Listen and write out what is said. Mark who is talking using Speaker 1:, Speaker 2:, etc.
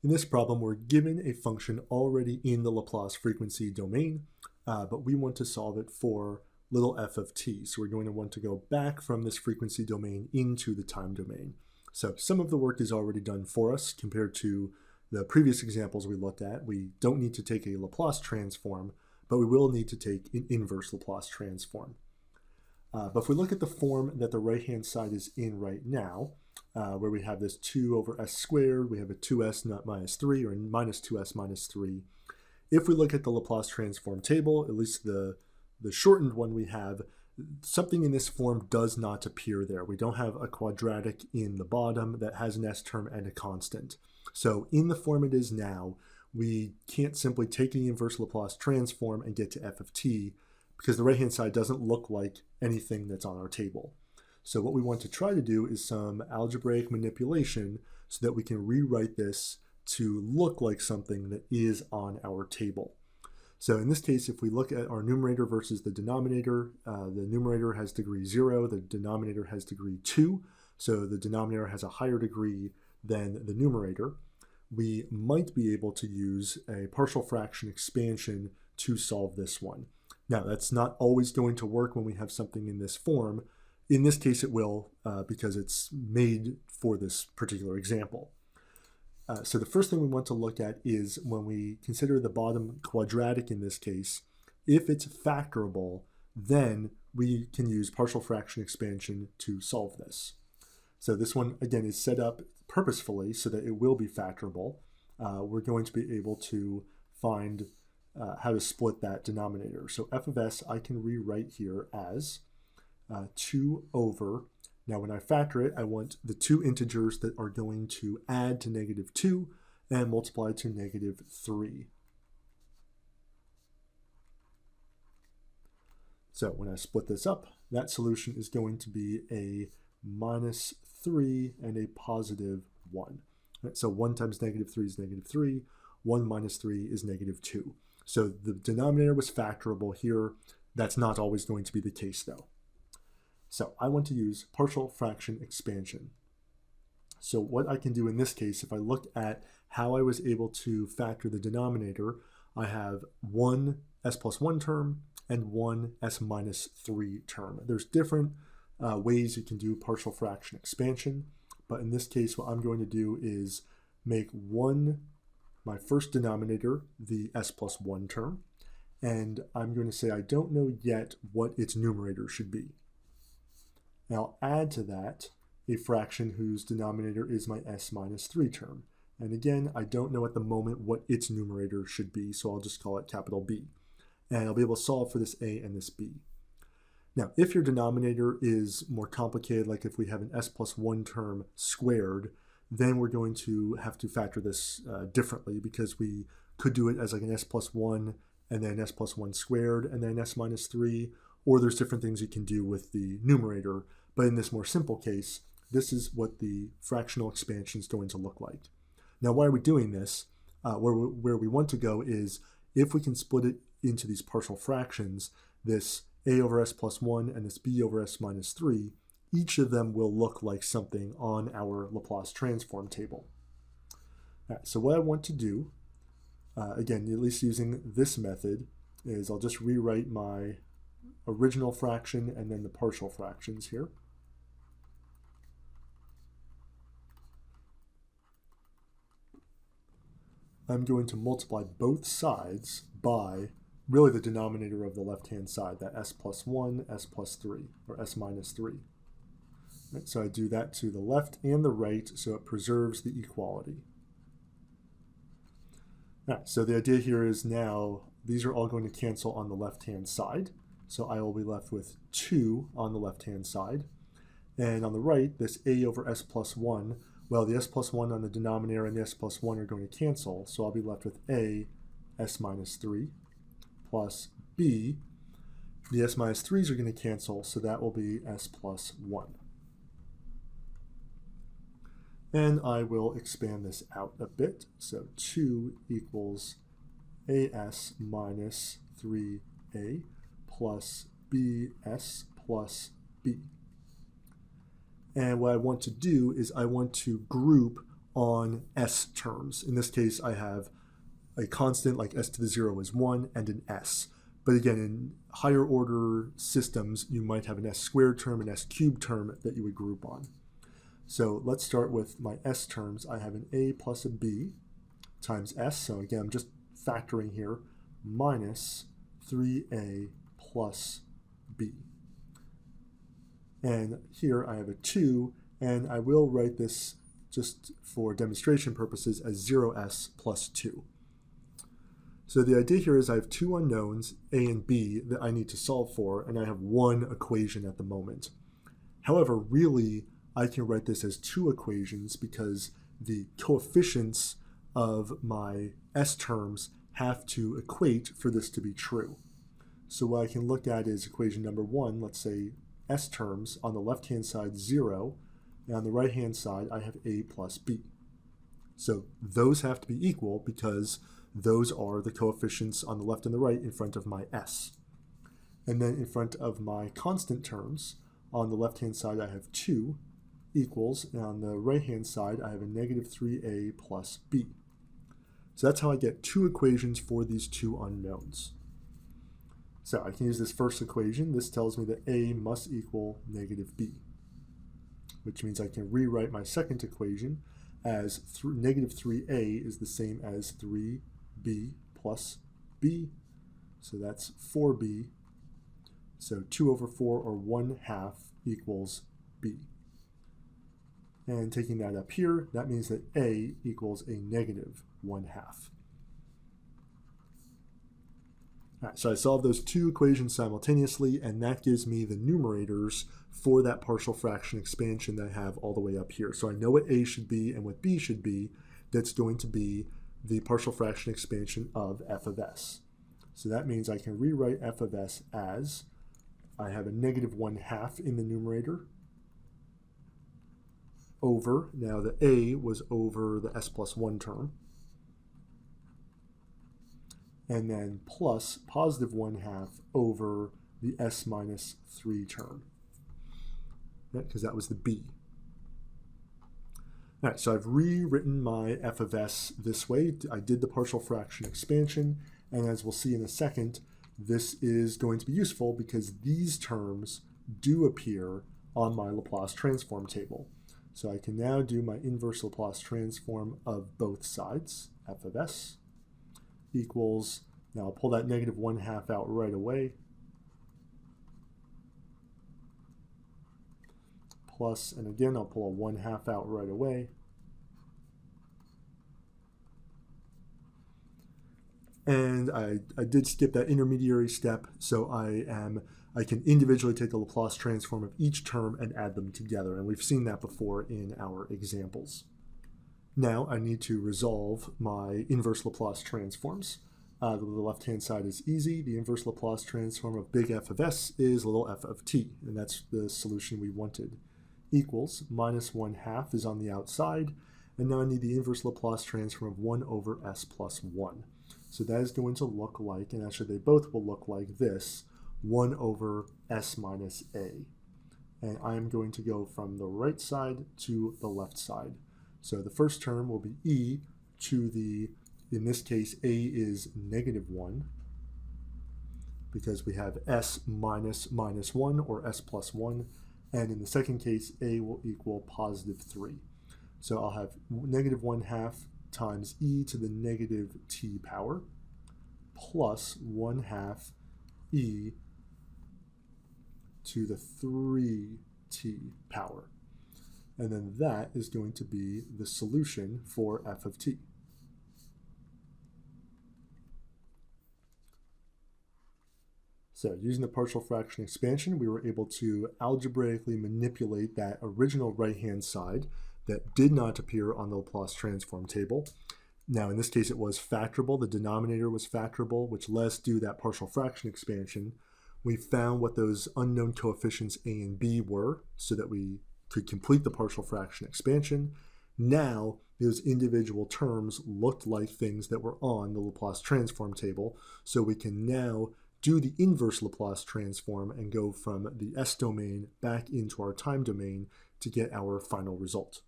Speaker 1: In this problem, we're given a function already in the Laplace frequency domain, but we want to solve it for little f of t. So we're going to want to go back from this frequency domain into the time domain. So some of the work is already done for us compared to the previous examples we looked at. We don't need to take a Laplace transform, but we will need to take an inverse Laplace transform. But if we look at the form that the right-hand side is in right now, where we have this 2 over s squared, we have a 2s not minus 3, or minus 2s minus 3. If we look at the Laplace transform table, at least the shortened one we have, something in this form does not appear there. We don't have a quadratic in the bottom that has an s term and a constant. So in the form it is now, we can't simply take the inverse Laplace transform and get to f of t, because the right-hand side doesn't look like anything that's on our table. So what we want to try to do is some algebraic manipulation so that we can rewrite this to look like something that is on our table. So in this case, if we look at our numerator versus the denominator numerator has degree 0, the denominator has degree 2, so the denominator has a higher degree than the numerator. We might be able to use a partial fraction expansion to solve this one. Now, that's not always going to work when we have something in this form. In this case, it will because it's made for this particular example. So the first thing we want to look at is when we consider the bottom quadratic in this case, if it's factorable, then we can use partial fraction expansion to solve this. So this one, again, is set up purposefully so that it will be factorable. We're going to be able to find how to split that denominator. So f of s I can rewrite here as 2 over, now when I factor it, I want the two integers that are going to add to negative 2 and multiply to negative 3. So when I split this up, that solution is going to be a minus 3 and a positive 1. Right, so 1 times negative 3 is negative 3, 1 minus 3 is negative 2. So the denominator was factorable here. That's not always going to be the case though. So I want to use partial fraction expansion. So what I can do in this case, if I look at how I was able to factor the denominator, I have one s plus 1 term and one s minus 3 term. There's different ways you can do partial fraction expansion, but in this case what I'm going to do is make my first denominator the s plus 1 term, and I'm going to say I don't know yet what its numerator should be. Now add to that a fraction whose denominator is my s minus 3 term. And again, I don't know at the moment what its numerator should be, so I'll just call it capital B. And I'll be able to solve for this a and this b. Now, if your denominator is more complicated, like if we have an s plus 1 term squared, then we're going to have to factor this differently, because we could do it as like an s plus 1 and then s plus 1 squared and then s minus 3, or there's different things you can do with the numerator. But in this more simple case, this is what the fractional expansion is going to look like. Now, why are we doing this? Where we want to go is if we can split it into these partial fractions, this a over s plus 1 and this b over s minus 3, each of them will look like something on our Laplace transform table. All right, so what I want to do, again, at least using this method, is I'll just rewrite my original fraction and then the partial fractions here. I'm going to multiply both sides by really the denominator of the left-hand side, that s plus 1, s plus 3, or s minus 3. Right, so I do that to the left and the right, so it preserves the equality. All right, so the idea here is now these are all going to cancel on the left-hand side. So I will be left with 2 on the left-hand side. And on the right, this a over s plus 1, well, the s plus 1 on the denominator and the s plus 1 are going to cancel. So I'll be left with a s minus 3 plus b. The s minus 3s are going to cancel, so that will be s plus 1. And I will expand this out a bit. So 2 equals as minus 3a plus bs plus b. And what I want to do is I want to group on s terms. In this case, I have a constant like s to the 0 is 1 and an s. But again, in higher order systems, you might have an s squared term, an s cubed term that you would group on. So let's start with my s terms. I have an a plus a b times s. So again, I'm just factoring here, minus 3a plus b. And here I have a 2, and I will write this just for demonstration purposes as 0s plus 2. So the idea here is I have two unknowns, a and b, that I need to solve for, and I have one equation at the moment. However, really, I can write this as two equations because the coefficients of my s terms have to equate for this to be true. So what I can look at is equation number 1, let's say s terms, on the left-hand side 0, and on the right-hand side I have a plus b. So those have to be equal because those are the coefficients on the left and the right in front of my s. And then in front of my constant terms, on the left-hand side I have 2 equals, and on the right-hand side I have a negative 3a plus b. So that's how I get two equations for these two unknowns. So I can use this first equation. This tells me that a must equal negative b, which means I can rewrite my second equation as negative 3a is the same as 3b plus b. So that's 4b. So 2 over 4, or 1/2, equals b. And taking that up here, that means that a equals a negative 1/2. All right, so I solved those two equations simultaneously, and that gives me the numerators for that partial fraction expansion that I have all the way up here. So I know what a should be and what b should be. That's going to be the partial fraction expansion of f of s. So that means I can rewrite f of s as I have a negative 1/2 in the numerator over, now the a was over the s plus 1 term, and then plus positive 1/2 over the s minus 3 term, because that was the b. All right, so I've rewritten my f of s this way. I did the partial fraction expansion, and as we'll see in a second, this is going to be useful because these terms do appear on my Laplace transform table. So I can now do my inverse Laplace transform of both sides. F of s equals, now I'll pull that negative 1/2 out right away, plus, and again I'll pull a 1/2 out right away, and I did skip that intermediary step, so I can individually take the Laplace transform of each term and add them together, and we've seen that before in our examples. Now I need to resolve my inverse Laplace transforms. The left-hand side is easy. The inverse Laplace transform of big F of s is little f of t, and that's the solution we wanted. Equals, minus 1/2 is on the outside, and now I need the inverse Laplace transform of 1 over s plus 1. So that is going to look like, and actually they both will look like this, 1 over s minus a. And I'm going to go from the right side to the left side. So the first term will be e to the, in this case, a is negative 1, because we have s minus minus 1, or s plus 1. And in the second case, a will equal positive 3. So I'll have negative 1/2 times e to the negative t power plus 1/2 e to the 3t power. And then that is going to be the solution for f of t. So using the partial fraction expansion, we were able to algebraically manipulate that original right-hand side that did not appear on the Laplace transform table. Now, in this case, it was factorable. The denominator was factorable, which let us do that partial fraction expansion. We found what those unknown coefficients a and b were so that we could complete the partial fraction expansion. Now, those individual terms looked like things that were on the Laplace transform table, so we can now do the inverse Laplace transform and go from the s domain back into our time domain to get our final result.